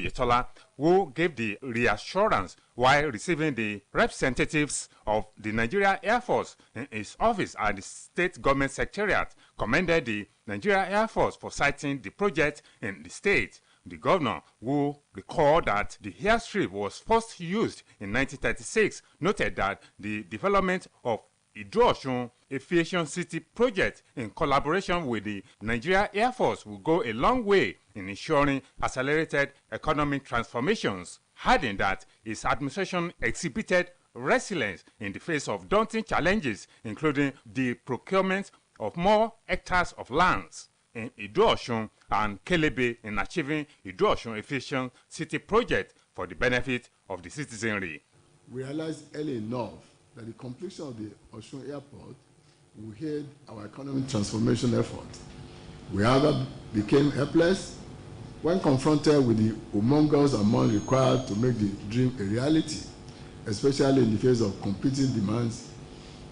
Oyetola, who gave the reassurance while receiving the representatives of the Nigeria Air Force in his office at the State Government Secretariat, commended the Nigeria Air Force for siting the project in the state. The governor, who recalled that the airstrip was first used in 1936, noted that the development of Ido-Osun Aviation City project in collaboration with the Nigeria Air Force will go a long way in ensuring accelerated economic transformations, adding that his administration exhibited resilience in the face of daunting challenges, including the procurement of more hectares of lands in Ido-Osun and Kelebe in achieving Ido-Osun Aviation City project for the benefit of the citizenry. We realized early enough that the completion of the Osun Airport will aid our economic transformation effort. We, however, became helpless when confronted with the humongous amount required to make the dream a reality, especially in the face of competing demands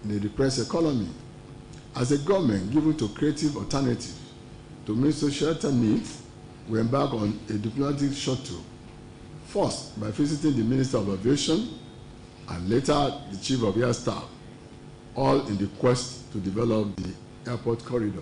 in a depressed economy. As a government given to creative alternatives to meet societal needs, we embarked on a diplomatic shuttle, first by visiting the Minister of Aviation and later the Chief of Air Staff, all in the quest to develop the airport corridor.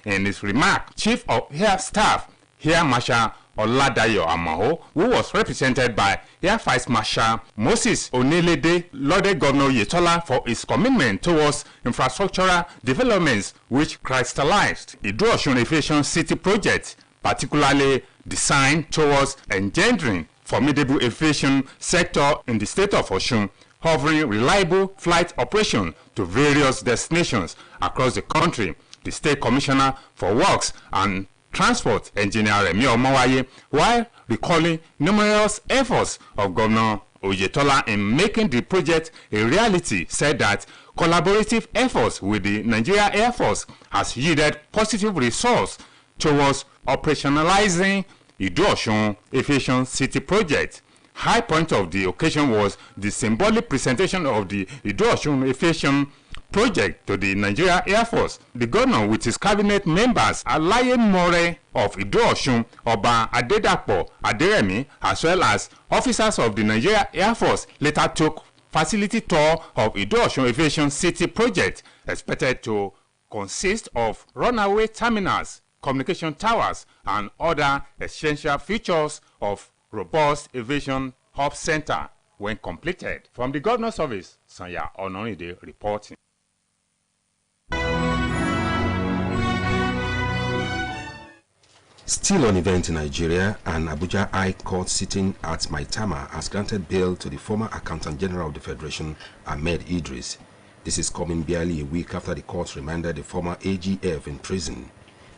In his remark, Chief of Air Staff, Air Marshal Oladayo Amaho, who was represented by Air Vice Marshal Moses Onelede, lauded Governor Oyetola for his commitment towards infrastructural developments which crystallized the Ido-Osun Aviation City project, particularly designed towards engendering formidable aviation sector in the state of Osun, offering reliable flight operation to various destinations across the country. The State Commissioner for Works and Transport, Engineer Remi Omowaye, while recalling numerous efforts of Governor Oyetola in making the project a reality, said that collaborative efforts with the Nigeria Air Force has yielded positive results towards operationalizing Ido-Osun Aviation City project. High point of the occasion was the symbolic presentation of the Ido-Osun Aviation project to the Nigeria Air Force. The governor with his cabinet members, Alaye More of Ido-Osun, Oba Adedapo Aderemi, as well as officers of the Nigeria Air Force, later took facility tour of Ido-Osun Aviation City project, expected to consist of runaway terminals, communication towers, and other essential features of robust aviation hub center when completed. From the governor's office, Sanya Onoride reporting. Still on event in Nigeria, an Abuja High Court sitting at Maitama has granted bail to the former Accountant General of the Federation, Ahmed Idris. This is coming barely a week after the court remanded the former AGF in prison.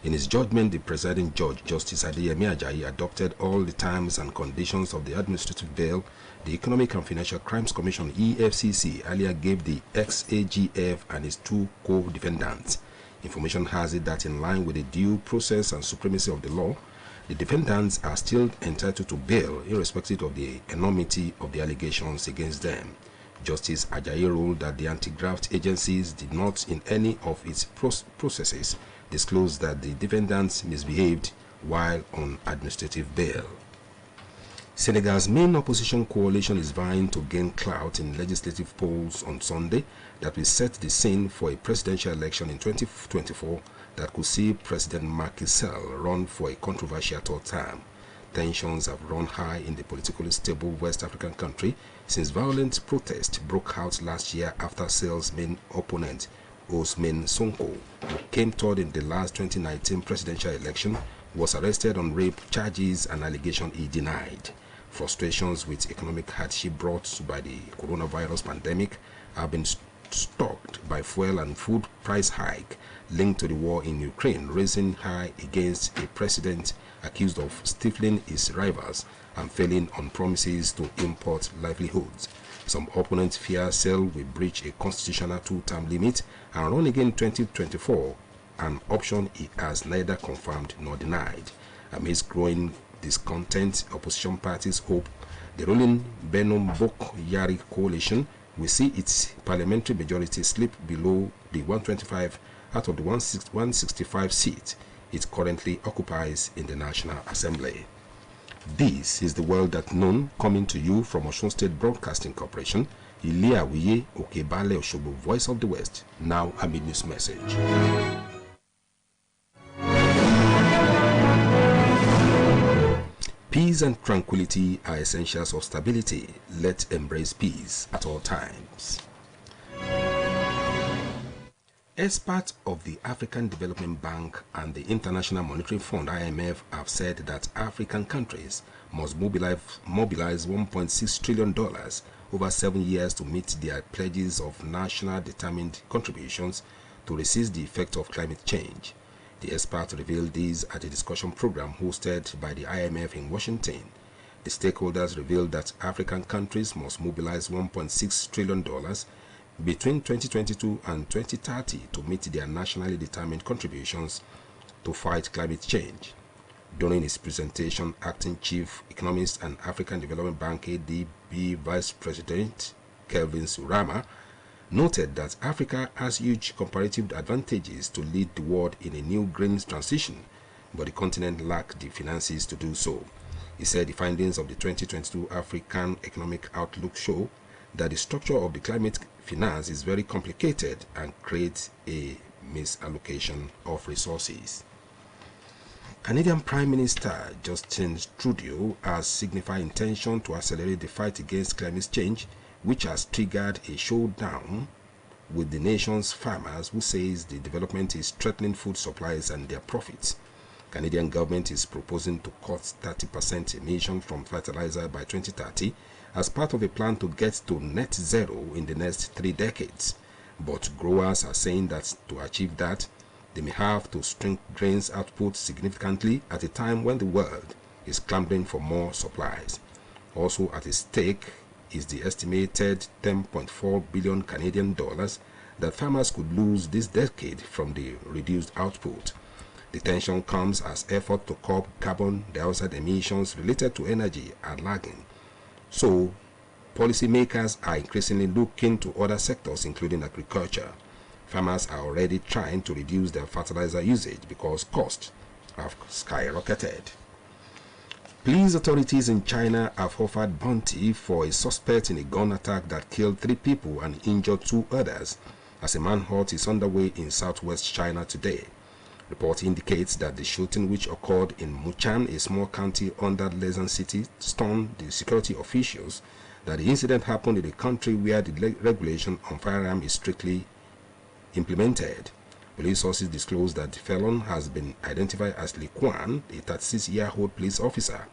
In his judgment, the presiding judge, Justice Adeyemi Ajayi, adopted all the terms and conditions of the administrative bail the Economic and Financial Crimes Commission, EFCC, earlier gave the ex-AGF and his two co-defendants. Information has it that in line with the due process and supremacy of the law, the defendants are still entitled to bail irrespective of the enormity of the allegations against them. Justice Ajayi ruled that the anti-graft agencies did not in any of its processes disclose that the defendants misbehaved while on administrative bail. Senegal's main opposition coalition is vying to gain clout in legislative polls on Sunday that will set the scene for a presidential election in 2024 that could see President Macky Sall run for a controversial third term. Tensions have run high in the politically stable West African country since violent protests broke out last year after Sall's main opponent, Ousmane Sonko, who came third in the last 2019 presidential election, was arrested on rape charges, an allegation he denied. Frustrations with economic hardship brought by the coronavirus pandemic have been stoked by fuel and food price hike linked to the war in Ukraine, raising high against a president accused of stifling his rivals and failing on promises to import livelihoods. Some opponents fear Sall will breach a constitutional two-term limit and run again in 2024, an option he has neither confirmed nor denied. Amidst growing discontent, opposition parties hope the ruling Benno Bokk Yari coalition will see its parliamentary majority slip below the 125 out of the 165 seats it currently occupies in the National Assembly. This is the World at Noon, coming to you from Osun State Broadcasting Corporation, Ile-Awiye, Okebale, Osogbo, Voice of the West. Now a mid-news message. Peace and tranquility are essentials of stability. Let's embrace peace at all times. Experts of the African Development Bank and the International Monetary Fund (IMF) have said that African countries must mobilize $1.6 trillion over 7 years to meet their pledges of national determined contributions to resist the effect of climate change. The experts revealed this at a discussion program hosted by the IMF in Washington. The stakeholders revealed that African countries must mobilize $1.6 trillion between 2022 and 2030 to meet their nationally determined contributions to fight climate change. During his presentation, Acting Chief Economist and African Development Bank ADB Vice President Kelvin Surama noted that Africa has huge comparative advantages to lead the world in a new green transition, but the continent lacks the finances to do so. He said the findings of the 2022 African Economic Outlook show that the structure of the climate finance is very complicated and creates a misallocation of resources. Canadian Prime Minister Justin Trudeau has signified intention to accelerate the fight against climate change, which has triggered a showdown with the nation's farmers, who says the development is threatening food supplies and their profits. Canadian government is proposing to cut 30% emission from fertilizer by 2030 as part of a plan to get to net zero in the next 3 decades. But growers are saying that to achieve that, they may have to shrink grains output significantly at a time when the world is clamoring for more supplies. Also at stake is the estimated 10.4 billion Canadian dollars that farmers could lose this decade from the reduced output. The tension comes as efforts to curb carbon dioxide emissions related to energy are lagging. So, policymakers are increasingly looking to other sectors, including agriculture. Farmers are already trying to reduce their fertilizer usage because costs have skyrocketed. Police authorities in China have offered bounty for a suspect in a gun attack that killed 3 people and injured 2 others, as a manhunt is underway in southwest China today. Report indicates that the shooting, which occurred in Muchan, a small county under Lezan City, stunned the security officials. That the incident happened in a country where the regulation on firearms is strictly implemented. Police sources disclosed that the felon has been identified as Li Quan, a 36-year-old police officer,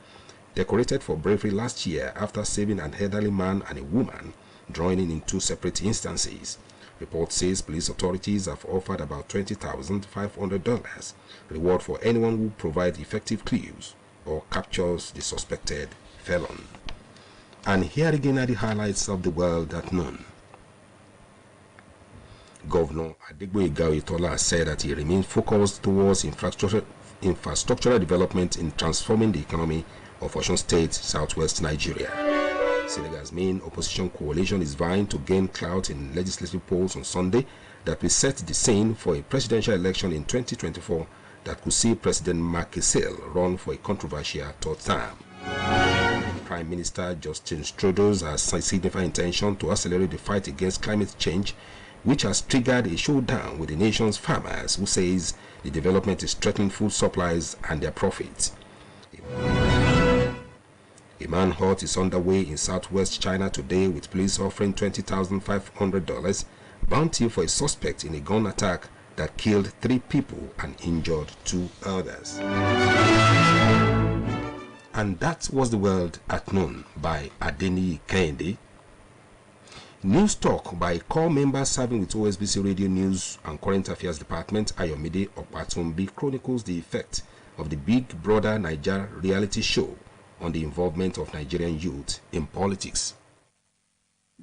decorated for bravery last year after saving an elderly man and a woman, joining in 2 separate instances. Report says police authorities have offered about $20,500 reward for anyone who provides effective clues or captures the suspected felon. And here again are the highlights of the World at Noon. Governor Adegboyega Oyetola said that he remains focused towards infrastructural development in transforming the economy of Osun State, southwest Nigeria. Senegal's main opposition coalition is vying to gain clout in legislative polls on Sunday that will set the scene for a presidential election in 2024 that could see President Macky Sall run for a controversial 3rd term. Prime Minister Justin Trudeau has signified intention to accelerate the fight against climate change, which has triggered a showdown with the nation's farmers, who says the development is threatening food supplies and their profits. A manhunt is underway in southwest China today, with police offering $20,500 bounty for a suspect in a gun attack that killed 3 people and injured 2 others. And that was the World at Noon by Adeni Kende. News Talk by core members serving with OSBC Radio News and Current Affairs Department, Ayomide Opatumbi, chronicles the effect of the Big Brother Niger reality show on the involvement of Nigerian youth in politics.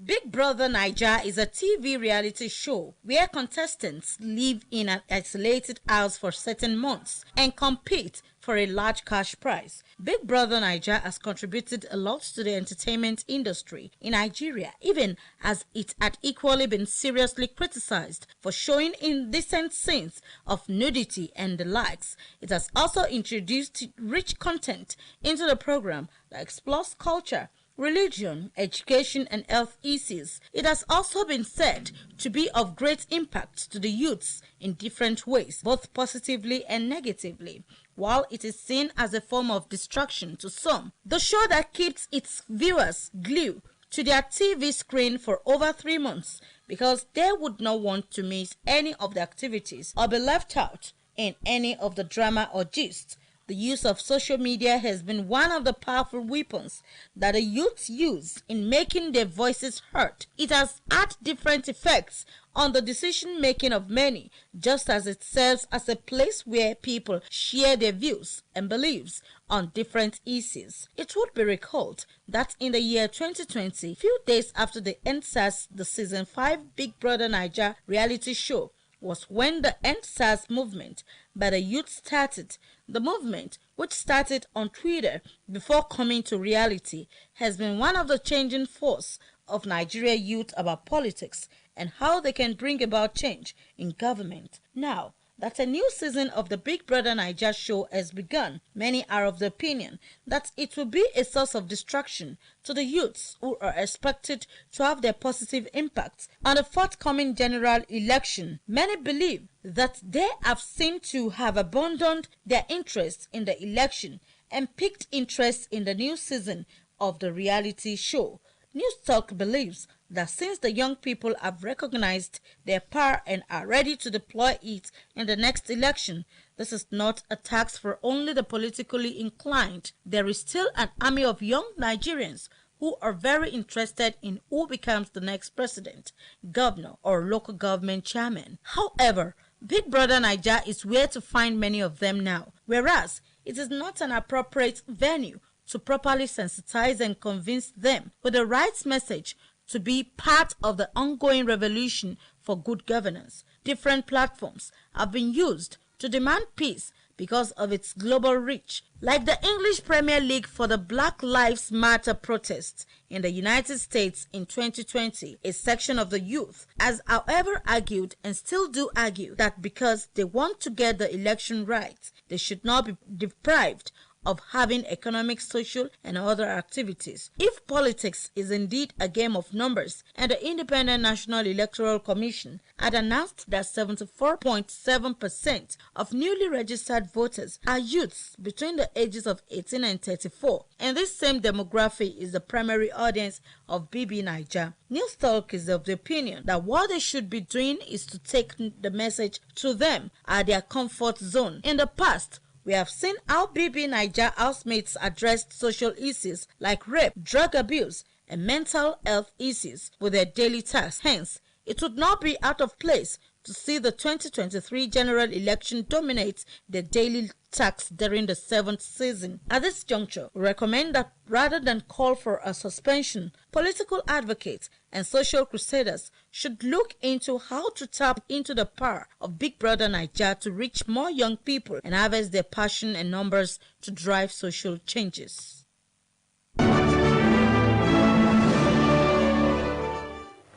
Big Brother Naija is a TV reality show where contestants live in an isolated house for certain months and compete for a large cash prize. Big Brother Naija has contributed a lot to the entertainment industry in Nigeria, even as it had equally been seriously criticized for showing indecent scenes of nudity and the likes. It has also introduced rich content into the program that explores culture, religion, education, and health issues. It has also been said to be of great impact to the youths in different ways, both positively and negatively. While it is seen as a form of distraction to some, the show that keeps its viewers glued to their TV screen for over 3 months because they would not want to miss any of the activities or be left out in any of the drama or gist. The use of social media has been one of the powerful weapons that the youths use in making their voices heard. It has had different effects on the decision-making of many, just as it serves as a place where people share their views and beliefs on different issues. It would be recalled that in the year 2020, few days after the EndSARS, the Season 5 Big Brother Naija reality show, was when the EndSARS movement by the youth started. The movement, which started on Twitter before coming to reality, has been one of the changing force of Nigeria youth about politics and how they can bring about change in government. Now that a new season of the Big Brother Naija show has begun, many are of the opinion that it will be a source of distraction to the youths who are expected to have their positive impact on the forthcoming general election. Many believe that they have seemed to have abandoned their interest in the election and picked interest in the new season of the reality show. Newstalk believes that since the young people have recognized their power and are ready to deploy it in the next election, this is not a task for only the politically inclined. There is still an army of young Nigerians who are very interested in who becomes the next president, governor, or local government chairman. However, Big Brother Naija is where to find many of them now, whereas it is not an appropriate venue to properly sensitize and convince them with the right message to be part of the ongoing revolution for good governance. Different platforms have been used to demand peace because of its global reach, like the English Premier League for the Black Lives Matter protests in the United States in 2020. A section of the youth has, however, argued and still do argue that because they want to get the election right, they should not be deprived of having economic, social, and other activities. If politics is indeed a game of numbers, and the Independent National Electoral Commission had announced that 74.7% of newly registered voters are youths between the ages of 18 and 34, and this same demographic is the primary audience of BB Naija, Newstalk is of the opinion that what they should be doing is to take the message to them at their comfort zone. In the past, we have seen how BB Naija housemates addressed social issues like rape, drug abuse, and mental health issues with their daily tasks. Hence, it would not be out of place to see the 2023 general election dominate the daily tasks during the 7th season. At this juncture, we recommend that rather than call for a suspension, political advocates and social crusaders should look into how to tap into the power of Big Brother Naija to reach more young people and harvest their passion and numbers to drive social changes.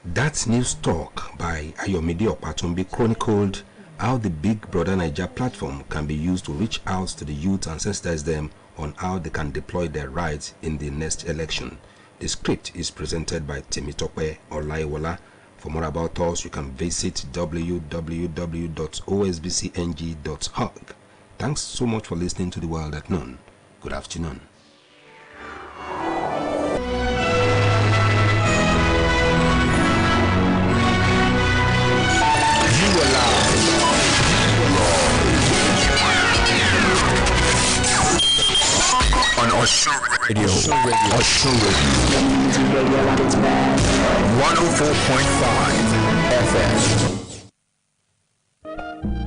That news talk by Ayomide Opatumbi chronicled how the Big Brother Naija platform can be used to reach out to the youth and sensitize them on how they can deploy their rights in the next election. The script is presented by Temitope Olaiwola. For more about us, you can visit www.osbcng.org. Thanks so much for listening to The World at Noon. Good afternoon. On Osho Radio. 104.5 FM.